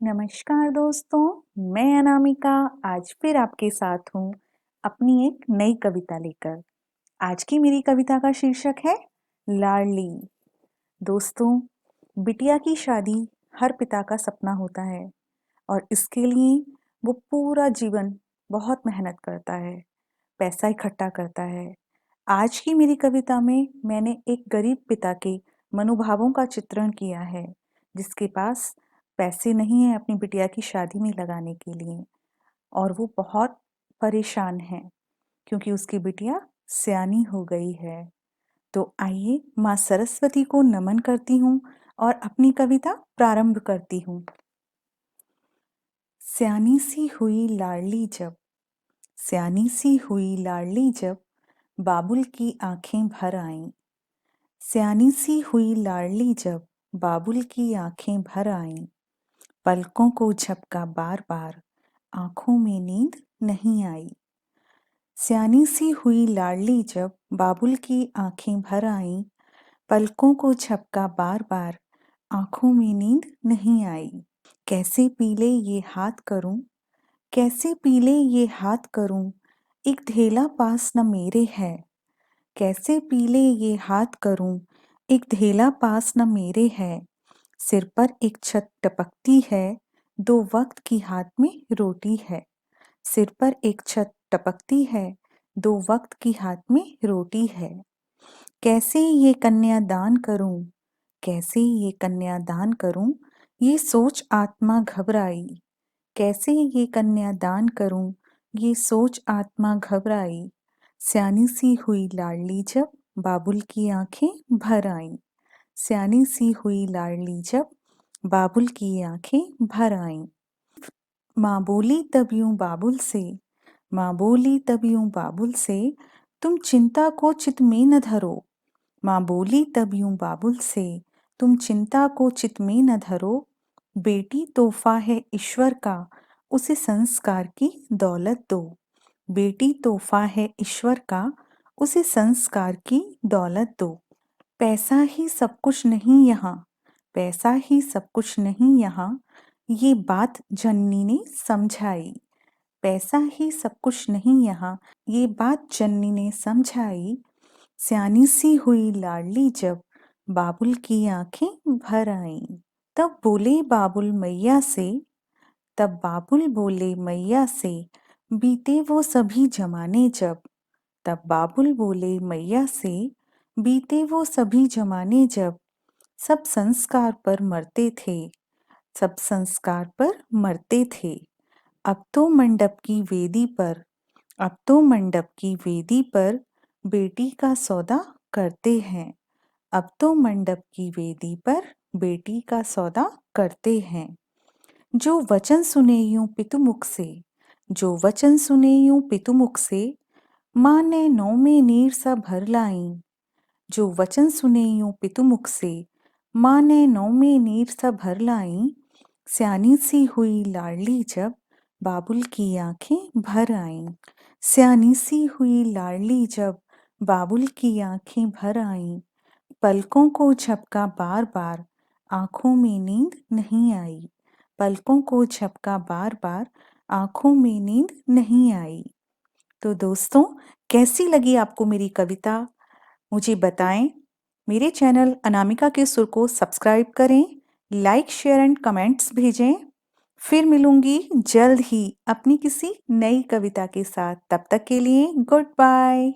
नमस्कार दोस्तों, मैं अनामिका आज फिर आपके साथ हूँ अपनी एक नई कविता लेकर। आज की मेरी कविता का शीर्षक है लाडली। दोस्तों, बिटिया की शादी हर पिता का सपना होता है और इसके लिए वो पूरा जीवन बहुत मेहनत करता है, पैसा इकट्ठा करता है। आज की मेरी कविता में मैंने एक गरीब पिता के मनोभावों का चित्रण किया है, जिसके पास पैसे नहीं है अपनी बिटिया की शादी में लगाने के लिए और वो बहुत परेशान है क्योंकि उसकी बिटिया सयानी हो गई है। तो आइए माँ सरस्वती को नमन करती हूँ और अपनी कविता प्रारंभ करती हूँ। सयानी सी हुई लाडली जब, सयानी सी हुई लाडली जब, बाबुल की आंखें भर आईं। सयानी सी हुई लाडली जब, बाबुल की आंखें भर आईं। पलकों को झपका बार बार, आंखों में नींद नहीं आई। सयानी सी हुई लाडली जब, बाबुल की आंखें भर आईं। पलकों को झपका बार बार, आंखों में नींद नहीं आई। कैसे पीले ये हाथ करूं, कैसे पीले ये हाथ करूं, एक धेला पास न मेरे है। कैसे पीले ये हाथ करूं, एक धेला पास न मेरे है। सिर पर एक छत टपकती है, दो वक्त की हाथ में रोटी है। सिर पर एक छत टपकती है, दो वक्त की हाथ में रोटी है। कैसे ये कन्या दान करूं, कैसे ये कन्या दान करूं, ये सोच आत्मा घबराई। कैसे ये कन्या दान करूं, ये सोच आत्मा घबराई। सयानी सी हुई लाडली जब, बाबुल की आंखें भर आईं। सयानी सी हुई लाडली जब, बाबुल की आंखें भर आईं। माँ बोली तब यूं बाबुल से, माँ बोली तब यूं बाबुल से, तुम चिंता को चित में न धरो। माँ बोली तब यूं बाबुल से, तुम चिंता को चित में न धरो। बेटी तोहफा है ईश्वर का, उसे संस्कार की दौलत दो। बेटी तोहफा है ईश्वर का, उसे संस्कार की दौलत दो। पैसा ही सब कुछ नहीं यहाँ, पैसा ही सब कुछ नहीं यहाँ, ये बात जननी ने समझाई। पैसा ही सब कुछ नहीं यहाँ, ये बात जननी ने समझाई। सयानी सी हुई लाडली जब, बाबुल की आंखें भर आईं। तब बोले बाबुल मैया से, तब बाबुल बोले मैया से, बीते वो सभी जमाने जब। तब बाबुल बोले मैया से, बीते वो सभी जमाने जब, सब संस्कार पर मरते थे, सब संस्कार पर मरते थे। अब तो मंडप की वेदी पर, अब तो मंडप की वेदी पर, बेटी का सौदा करते हैं। अब तो मंडप की वेदी पर, बेटी का सौदा करते हैं। जो वचन सुने यूं पितुमुख से, जो वचन सुने यूं पितुमुख से, माँ ने नौ में नीर सा भर लाईं। जो वचन सुने यूं पितुमुख से, माँ ने नौ में नीर सा भर लाईं। सयानी सी हुई लाडली जब, बाबुल की आंखें भर आईं। सयानी सी हुई लाडली जब, बाबुल की आंखें भर आईं। पलकों को झपका बार बार, आंखों में नींद नहीं आई। पलकों को झपका बार बार, आंखों में नींद नहीं आई। तो दोस्तों, कैसी लगी आपको मेरी कविता? मुझे बताएं। मेरे चैनल अनामिका के सुर को सब्सक्राइब करें, लाइक शेयर एंड कमेंट्स भेजें। फिर मिलूंगी जल्द ही अपनी किसी नई कविता के साथ। तब तक के लिए गुड बाय।